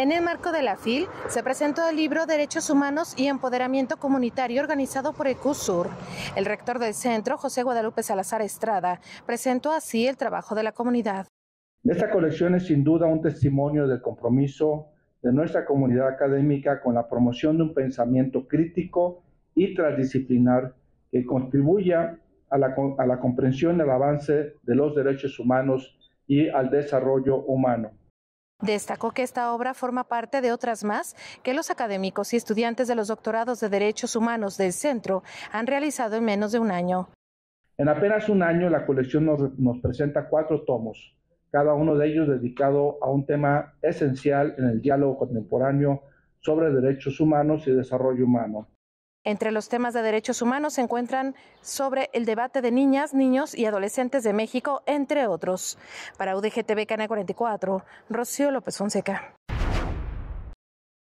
En el marco de la FIL se presentó el libro Derechos Humanos y Empoderamiento Comunitario organizado por ECUSUR. El rector del centro, José Guadalupe Salazar Estrada, presentó así el trabajo de la comunidad. Esta colección es sin duda un testimonio del compromiso de nuestra comunidad académica con la promoción de un pensamiento crítico y transdisciplinar que contribuya a la comprensión y al avance de los derechos humanos y al desarrollo humano. Destacó que esta obra forma parte de otras más que los académicos y estudiantes de los doctorados de Derechos Humanos del centro han realizado en menos de un año. En apenas un año, la colección nos presenta 4 tomos, cada uno de ellos dedicado a un tema esencial en el diálogo contemporáneo sobre derechos humanos y desarrollo humano. Entre los temas de derechos humanos se encuentran sobre el debate de niñas, niños y adolescentes de México, entre otros. Para UDG TV Canal 44, Rocío López Fonseca.